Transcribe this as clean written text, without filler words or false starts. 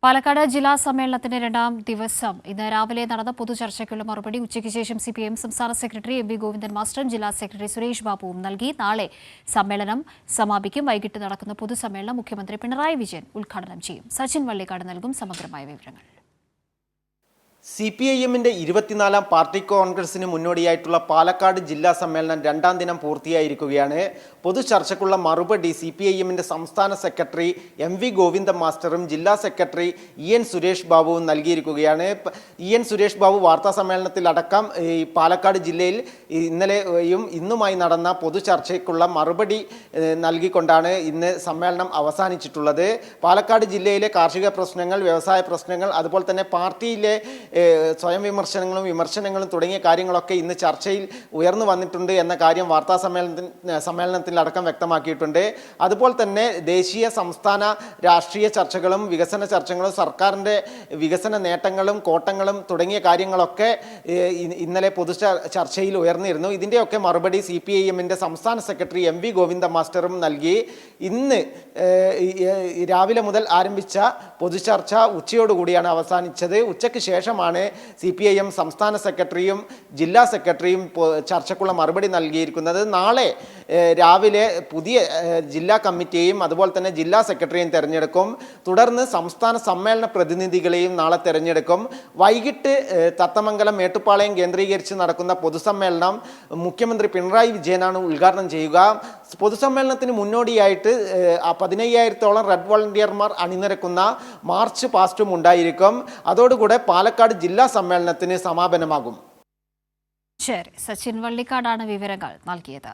പാലക്കാട് ജില്ലാ സമ്മേളനത്തിന്റെ രണ്ടാം ദിവസം ഇന്ന് രാവിലെ നടന്ന പൊതുചർച്ചയ്ക്കുള്ള മറുപടി ഉച്ചയ്ക്ക് ശേഷം സിപിഐഎം സംസ്ഥാന സെക്രട്ടറി എം വി ഗോവിന്ദൻ മാസ്റ്ററും ജില്ലാ സെക്രട്ടറി സുരേഷ് ബാബുവും നൽകി. നാളെ സമ്മേളനം സമാപിക്കും. വൈകിട്ട് നടക്കുന്ന പൊതുസമ്മേളനം മുഖ്യമന്ത്രി പിണറായി വിജയൻ ഉദ്ഘാടനം ചെയ്യും. സച്ചിൻ വള്ളിക്കാട് നൽകും സമഗ്രമായ വിവരങ്ങൾ. CPIM-ന്റെ 24ാം പാർട്ടി കോൺഗ്രസിന് മുന്നോടിയായിട്ടുള്ള പാലക്കാട് ജില്ലാ സമ്മേളനം രണ്ടാം ദിനം പൂർത്തിയായിരിക്കുകയാണ്. പൊതുചർച്ചയ്ക്കുള്ള മറുപടി CPIM-ന്റെ സംസ്ഥാന സെക്രട്ടറി എം വി ഗോവിന്ദൻ മാസ്റ്ററും ജില്ലാ സെക്രട്ടറി EN സുരേഷ് ബാബുവും നൽകിയിരിക്കുകയാണ്. EN സുരേഷ് ബാബു വാർത്താ സമ്മേളനത്തിലടക്കം പാലക്കാട് ജില്ലയിൽ ഇന്നലെയും ഇന്നുമായി നടന്ന പൊതുചർച്ചയ്ക്കുള്ള മറുപടി നൽകിക്കൊണ്ടാണ് ഇന്ന് സമ്മേളനം അവസാനിച്ചിട്ടുള്ളത്. പാലക്കാട് ജില്ലയിലെ കാർഷിക പ്രശ്നങ്ങൾ, വ്യവസായ പ്രശ്നങ്ങൾ, അതുപോലെ തന്നെ പാർട്ടിയിലെ സ്വയം വിമർശനങ്ങളും തുടങ്ങിയ കാര്യങ്ങളൊക്കെ ഇന്ന് ചർച്ചയിൽ ഉയർന്നു വന്നിട്ടുണ്ട് എന്ന കാര്യം വാർത്താ സമ്മേളനത്തിലടക്കം വ്യക്തമാക്കിയിട്ടുണ്ട്. അതുപോലെ തന്നെ ദേശീയ സംസ്ഥാന രാഷ്ട്രീയ ചർച്ചകളും വികസന ചർച്ചകളും സർക്കാരിൻ്റെ വികസന നേട്ടങ്ങളും കോട്ടങ്ങളും തുടങ്ങിയ കാര്യങ്ങളൊക്കെ ഇന്നലെ പൊതു ചർച്ചയിൽ ഉയർന്നിരുന്നു. ഇതിൻ്റെയൊക്കെ മറുപടി CPIM-ന്റെ സംസ്ഥാന സെക്രട്ടറി എം വി ഗോവിന്ദൻ മാസ്റ്ററും നൽകി. ഇന്ന് രാവിലെ മുതൽ ആരംഭിച്ച പൊതുചർച്ച ഉച്ചയോടുകൂടിയാണ് അവസാനിച്ചത്. ഉച്ചയ്ക്ക് ശേഷമാണ് CPIM സംസ്ഥാന സെക്രട്ടറിയും ജില്ലാ സെക്രട്ടറിയും ചർച്ചയ്ക്കുള്ള മറുപടി നൽകിയിരിക്കുന്നത്. നാളെ രാവിലെ പുതിയ ജില്ലാ കമ്മിറ്റിയെയും അതുപോലെ തന്നെ ജില്ലാ സെക്രട്ടറിയെയും തിരഞ്ഞെടുക്കും. തുടർന്ന് സംസ്ഥാന സമ്മേളന പ്രതിനിധികളെയും നാളെ തിരഞ്ഞെടുക്കും. വൈകിട്ട് തത്തമംഗലം മേട്ടുപ്പാളയം കേന്ദ്രീകരിച്ച് നടക്കുന്ന പൊതുസമ്മേളനം മുഖ്യമന്ത്രി പിണറായി വിജയനാണ് ഉദ്ഘാടനം ചെയ്യുക. പൊതുസമ്മേളനത്തിന് മുന്നോടിയായിട്ട് 15,000-ഓളം റെഡ് വോളണ്ടിയർമാർ അണിനിരക്കുന്ന മാർച്ച് പാസ്റ്റും ഉണ്ടായിരിക്കും. അതോടുകൂടെ പാലക്കാട് ജില്ലാ സമ്മേളനത്തിന് സമാപനമാകും. ശരി, സച്ചിൻ വള്ളിക്കാടാണ് വിവരങ്ങൾ നൽകിയത്.